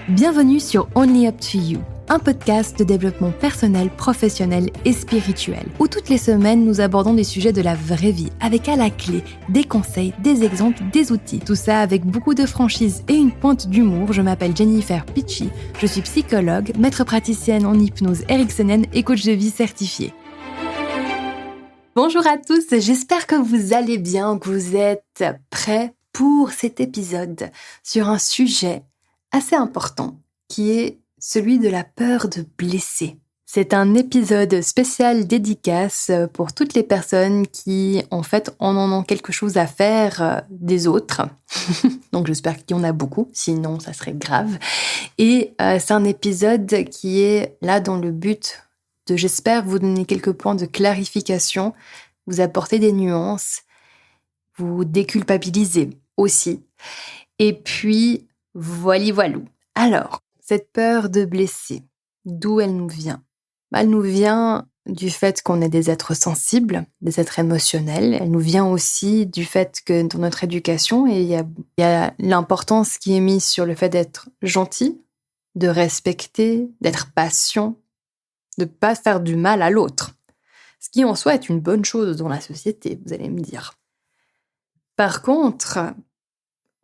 Bienvenue sur Only Up to You, un podcast de développement personnel, professionnel et spirituel, où toutes les semaines nous abordons des sujets de la vraie vie, avec à la clé des conseils, des exemples, des outils. Tout ça avec beaucoup de franchise et une pointe d'humour. Je m'appelle Jennifer Pitchy, je suis psychologue, maître praticienne en hypnose ericksonienne et coach de vie certifié. Bonjour à tous, j'espère que vous allez bien, que vous êtes prêts pour cet épisode sur un sujet assez important qui est celui de la peur de blesser. C'est un épisode spécial dédicace pour toutes les personnes qui, en fait, en ont quelque chose à faire des autres. Donc j'espère qu'il y en a beaucoup, sinon ça serait grave. Et c'est un épisode qui est là dans le but de, j'espère, vous donner quelques points de clarification, vous apporter des nuances, vous déculpabiliser aussi. Et puis, voilou. Alors, cette peur de blesser, d'où elle nous vient ? Elle nous vient du fait qu'on est des êtres sensibles, des êtres émotionnels. Elle nous vient aussi du fait que dans notre éducation, il y a l'importance qui est mise sur le fait d'être gentil, de respecter, d'être patient, de ne pas faire du mal à l'autre. Ce qui en soi est une bonne chose dans la société, vous allez me dire. Par contre,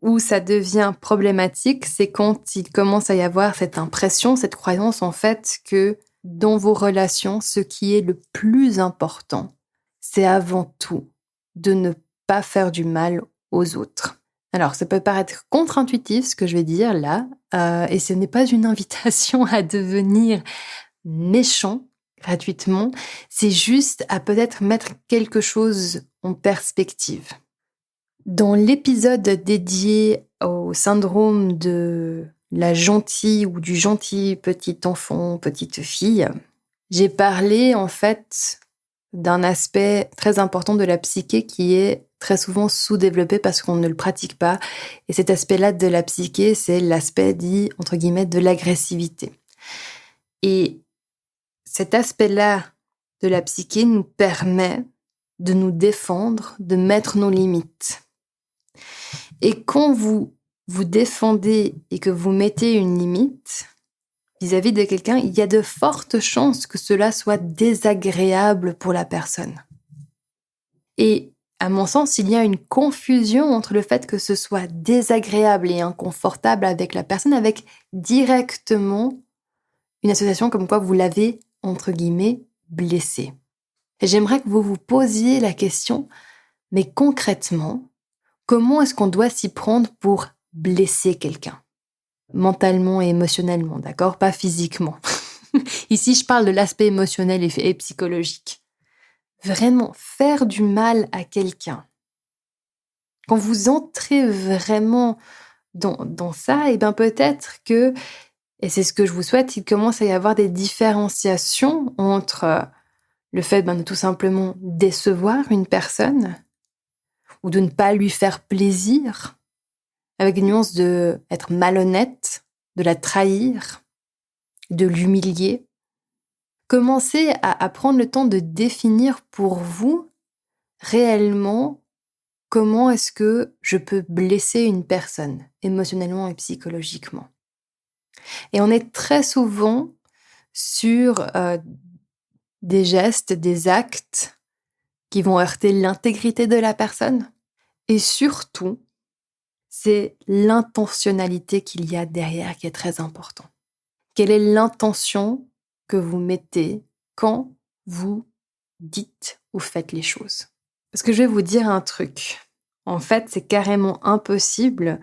où ça devient problématique, c'est quand il commence à y avoir cette impression, cette croyance en fait que dans vos relations, ce qui est le plus important, c'est avant tout de ne pas faire du mal aux autres. Alors, ça peut paraître contre-intuitif ce que je vais dire là, et ce n'est pas une invitation à devenir méchant gratuitement, c'est juste à peut-être mettre quelque chose en perspective. Dans l'épisode dédié au syndrome de la gentille ou du gentil petit enfant, petite fille, j'ai parlé en fait d'un aspect très important de la psyché qui est très souvent sous-développé parce qu'on ne le pratique pas. Et cet aspect-là de la psyché, c'est l'aspect dit, entre guillemets, de l'agressivité. Et cet aspect-là de la psyché nous permet de nous défendre, de mettre nos limites. Et quand vous vous défendez et que vous mettez une limite vis-à-vis de quelqu'un, il y a de fortes chances que cela soit désagréable pour la personne. Et à mon sens, il y a une confusion entre le fait que ce soit désagréable et inconfortable avec la personne, avec directement une association comme quoi vous l'avez, entre guillemets, blessé. Et j'aimerais que vous vous posiez la question, mais concrètement, comment est-ce qu'on doit s'y prendre pour blesser quelqu'un ? Mentalement et émotionnellement, d'accord ? Pas physiquement. Ici, je parle de l'aspect émotionnel et psychologique. Vraiment, faire du mal à quelqu'un. Quand vous entrez vraiment dans ça, et bien peut-être que, et c'est ce que je vous souhaite, il commence à y avoir des différenciations entre le fait de tout simplement décevoir une personne ou de ne pas lui faire plaisir, avec une nuance de être malhonnête, de la trahir, de l'humilier. Commencez à prendre le temps de définir pour vous réellement comment est-ce que je peux blesser une personne, émotionnellement et psychologiquement. Et on est très souvent sur des gestes, des actes qui vont heurter l'intégrité de la personne. Et surtout, c'est l'intentionnalité qu'il y a derrière qui est très important. Quelle est l'intention que vous mettez quand vous dites ou faites les choses ? Parce que je vais vous dire un truc. En fait, c'est carrément impossible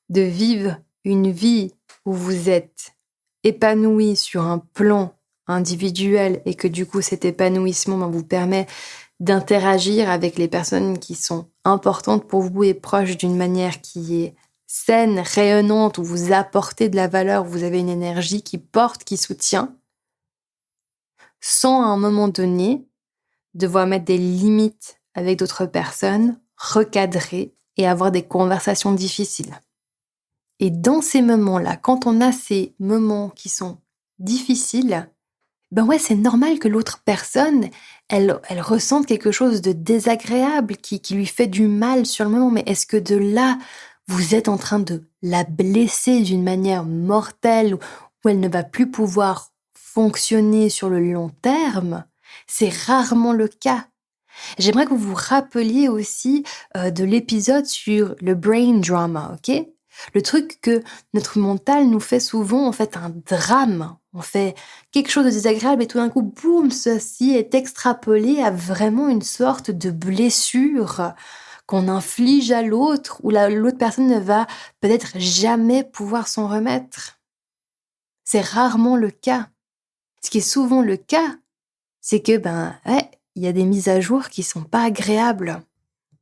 de vivre une vie où vous êtes épanoui sur un plan individuel et que du coup, cet épanouissement vous permet d'interagir avec les personnes qui sont importantes pour vous et proches d'une manière qui est saine, rayonnante, où vous apportez de la valeur, où vous avez une énergie qui porte, qui soutient, sans à un moment donné devoir mettre des limites avec d'autres personnes, recadrer et avoir des conversations difficiles. Et dans ces moments-là, quand on a ces moments qui sont difficiles, c'est normal que l'autre personne, elle ressente quelque chose de désagréable, qui lui fait du mal sur le moment. Mais est-ce que de là, vous êtes en train de la blesser d'une manière mortelle où elle ne va plus pouvoir fonctionner sur le long terme, c'est rarement le cas. J'aimerais que vous vous rappeliez aussi de l'épisode sur le brain drama, ok? Le truc que notre mental nous fait souvent, en fait, un drame. On fait quelque chose de désagréable et tout d'un coup, boum, ceci est extrapolé à vraiment une sorte de blessure qu'on inflige à l'autre, où l'autre personne ne va peut-être jamais pouvoir s'en remettre. C'est rarement le cas. Ce qui est souvent le cas, c'est que, il y a des mises à jour qui sont pas agréables.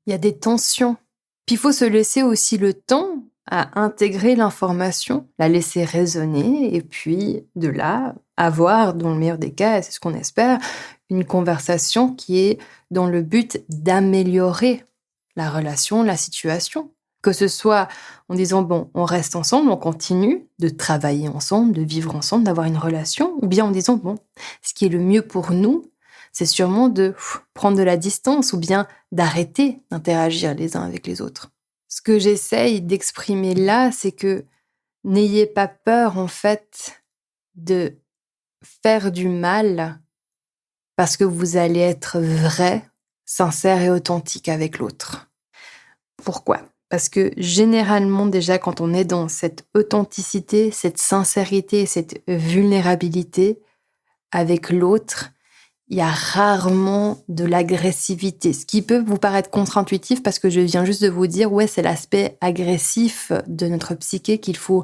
Il y a des tensions. Puis il faut se laisser aussi le temps à intégrer l'information, la laisser résonner, et puis de là, avoir, dans le meilleur des cas, et c'est ce qu'on espère, une conversation qui est dans le but d'améliorer la relation, la situation. Que ce soit en disant, bon, on reste ensemble, on continue de travailler ensemble, de vivre ensemble, d'avoir une relation, ou bien en disant, bon, ce qui est le mieux pour nous, c'est sûrement de prendre de la distance ou bien d'arrêter d'interagir les uns avec les autres. Ce que j'essaye d'exprimer là, c'est que n'ayez pas peur, en fait, de faire du mal parce que vous allez être vrai, sincère et authentique avec l'autre. Pourquoi ? Parce que généralement, déjà, quand on est dans cette authenticité, cette sincérité, cette vulnérabilité avec l'autre, il y a rarement de l'agressivité, ce qui peut vous paraître contre-intuitif parce que je viens juste de vous dire, ouais, c'est l'aspect agressif de notre psyché qu'il faut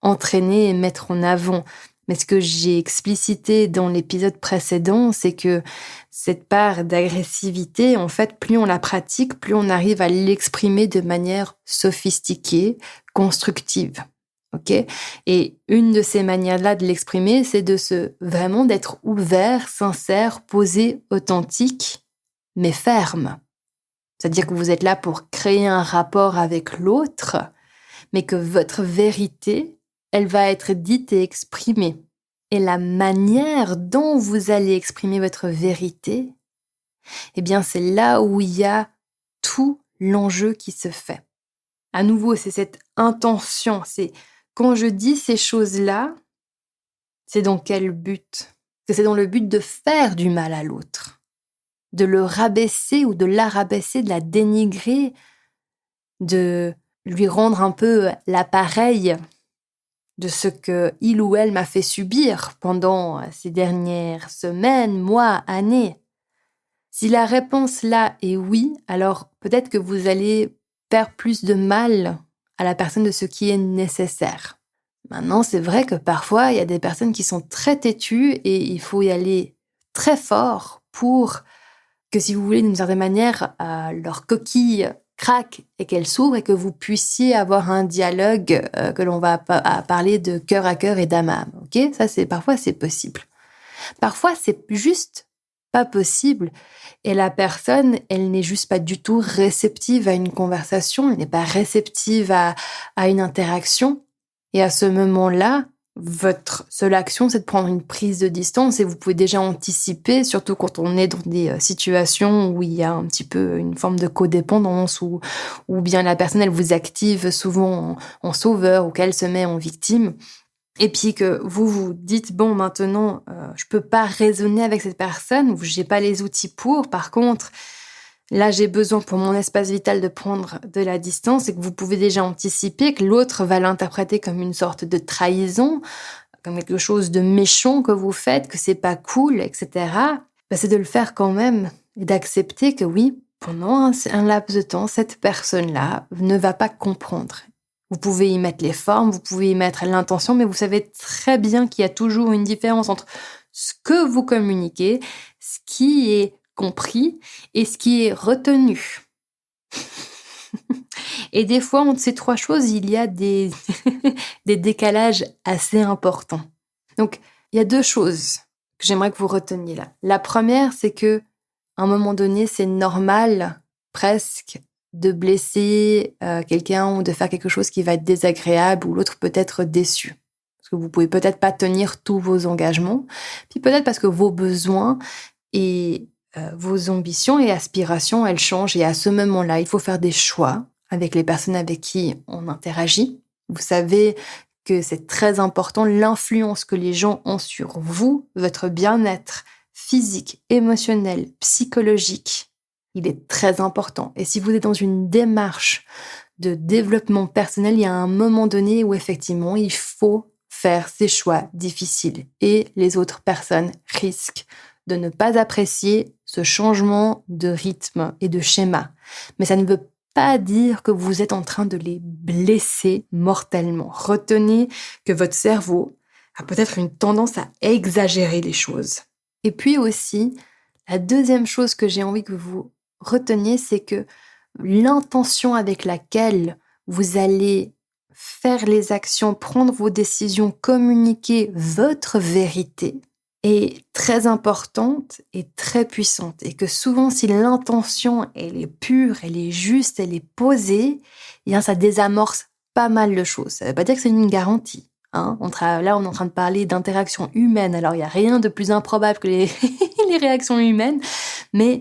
entraîner et mettre en avant. Mais ce que j'ai explicité dans l'épisode précédent, c'est que cette part d'agressivité, en fait, plus on la pratique, plus on arrive à l'exprimer de manière sophistiquée, constructive. Ok ? Et une de ces manières-là de l'exprimer, c'est vraiment d'être ouvert, sincère, posé, authentique, mais ferme. C'est-à-dire que vous êtes là pour créer un rapport avec l'autre, mais que votre vérité, elle va être dite et exprimée. Et la manière dont vous allez exprimer votre vérité, eh bien, c'est là où il y a tout l'enjeu qui se fait. À nouveau, c'est cette intention, c'est quand je dis ces choses-là, c'est dans quel but ? C'est dans le but de faire du mal à l'autre, de le rabaisser ou de la rabaisser, de la dénigrer, de lui rendre un peu l'appareil de ce que il ou elle m'a fait subir pendant ces dernières semaines, mois, années. Si la réponse là est oui, alors peut-être que vous allez faire plus de mal à la personne de ce qui est nécessaire. Maintenant, c'est vrai que parfois, il y a des personnes qui sont très têtues et il faut y aller très fort pour que, si vous voulez, d'une certaine manière, leur coquille craque et qu'elle s'ouvre et que vous puissiez avoir un dialogue que l'on va parler de cœur à cœur et d'âme à âme. Ok ? Ça, parfois, c'est possible. Parfois, c'est juste pas possible et la personne, elle n'est juste pas du tout réceptive à une conversation, elle n'est pas réceptive à une interaction. Et à ce moment-là, votre seule action, c'est de prendre une prise de distance et vous pouvez déjà anticiper, surtout quand on est dans des situations où il y a un petit peu une forme de codépendance ou bien la personne, elle vous active souvent en sauveur ou qu'elle se met en victime. Et puis que vous vous dites, bon, maintenant, je peux pas raisonner avec cette personne ou j'ai pas les outils pour. Par contre, là, j'ai besoin pour mon espace vital de prendre de la distance et que vous pouvez déjà anticiper que l'autre va l'interpréter comme une sorte de trahison, comme quelque chose de méchant que vous faites, que c'est pas cool, etc. C'est de le faire quand même et d'accepter que oui, pendant un laps de temps, cette personne-là ne va pas comprendre. Vous pouvez y mettre les formes, vous pouvez y mettre l'intention, mais vous savez très bien qu'il y a toujours une différence entre ce que vous communiquez, ce qui est compris et ce qui est retenu. Et des fois, entre ces trois choses, il y a des décalages assez importants. Donc, il y a deux choses que j'aimerais que vous reteniez là. La première, c'est que à un moment donné, c'est normal, presque, de blesser quelqu'un ou de faire quelque chose qui va être désagréable ou l'autre peut être déçu. Parce que vous pouvez peut-être pas tenir tous vos engagements, puis peut-être parce que vos besoins et vos ambitions et aspirations, elles changent. Et à ce moment-là, il faut faire des choix avec les personnes avec qui on interagit. Vous savez que c'est très important l'influence que les gens ont sur vous, votre bien-être physique, émotionnel, psychologique. Il est très important. Et si vous êtes dans une démarche de développement personnel, il y a un moment donné où effectivement, il faut faire ces choix difficiles. Et les autres personnes risquent de ne pas apprécier ce changement de rythme et de schéma. Mais ça ne veut pas dire que vous êtes en train de les blesser mortellement. Retenez que votre cerveau a peut-être une tendance à exagérer les choses. Et puis aussi, la deuxième chose que j'ai envie que vous reteniez, c'est que l'intention avec laquelle vous allez faire les actions, prendre vos décisions, communiquer votre vérité est très importante et très puissante. Et que souvent, si l'intention, elle est pure, elle est juste, elle est posée, eh bien, ça désamorce pas mal de choses. Ça veut pas dire que c'est une garantie. Là, on est en train de parler d'interaction humaine. Alors, il n'y a rien de plus improbable que les, les réactions humaines. Mais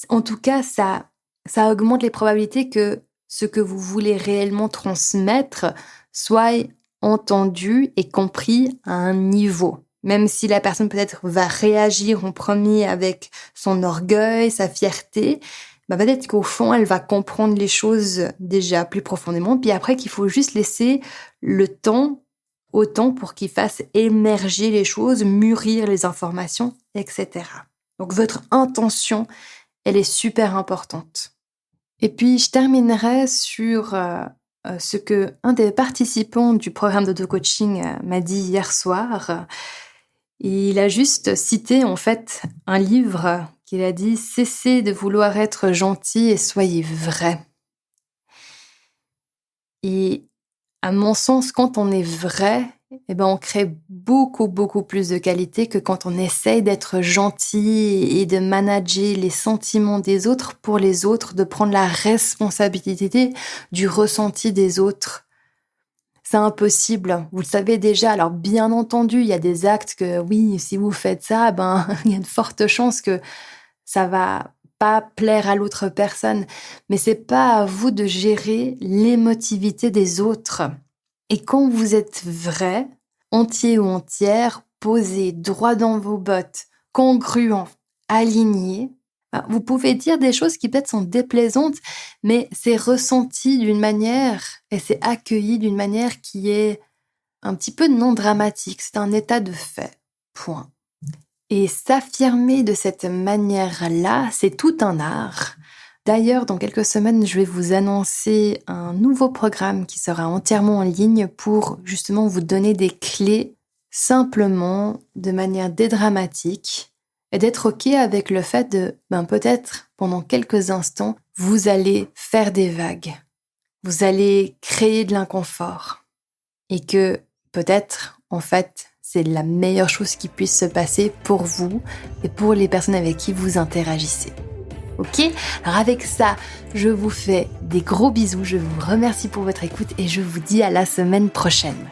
en tout cas, ça augmente les probabilités que ce que vous voulez réellement transmettre soit entendu et compris à un niveau. Même si la personne peut-être va réagir en premier avec son orgueil, sa fierté, peut-être qu'au fond, elle va comprendre les choses déjà plus profondément. Puis après, qu'il faut juste laisser le temps au temps pour qu'il fasse émerger les choses, mûrir les informations, etc. Donc votre intention, elle est super importante. Et puis, je terminerai sur ce que un des participants du programme d'auto-coaching m'a dit hier soir. Il a juste cité en fait un livre qu'il a dit « Cessez de vouloir être gentil et soyez vrai ». Et à mon sens, quand on est vrai, on crée beaucoup, beaucoup plus de qualité que quand on essaye d'être gentil et de manager les sentiments des autres pour les autres, de prendre la responsabilité du ressenti des autres. C'est impossible, vous le savez déjà. Alors bien entendu, il y a des actes que oui, si vous faites ça, il y a de fortes chances que ça va pas plaire à l'autre personne. Mais c'est pas à vous de gérer l'émotivité des autres. Et quand vous êtes vrai, entier ou entière, posé, droit dans vos bottes, congruent, aligné, vous pouvez dire des choses qui peut-être sont déplaisantes, mais c'est ressenti d'une manière et c'est accueilli d'une manière qui est un petit peu non dramatique. C'est un état de fait. Point. Et s'affirmer de cette manière-là, c'est tout un art. D'ailleurs, dans quelques semaines, je vais vous annoncer un nouveau programme qui sera entièrement en ligne pour justement vous donner des clés simplement, de manière dédramatique, et d'être OK avec le fait de, peut-être, pendant quelques instants, vous allez faire des vagues. Vous allez créer de l'inconfort. Et que, peut-être, en fait, c'est la meilleure chose qui puisse se passer pour vous et pour les personnes avec qui vous interagissez. Ok ? Alors avec ça, je vous fais des gros bisous, je vous remercie pour votre écoute et je vous dis à la semaine prochaine.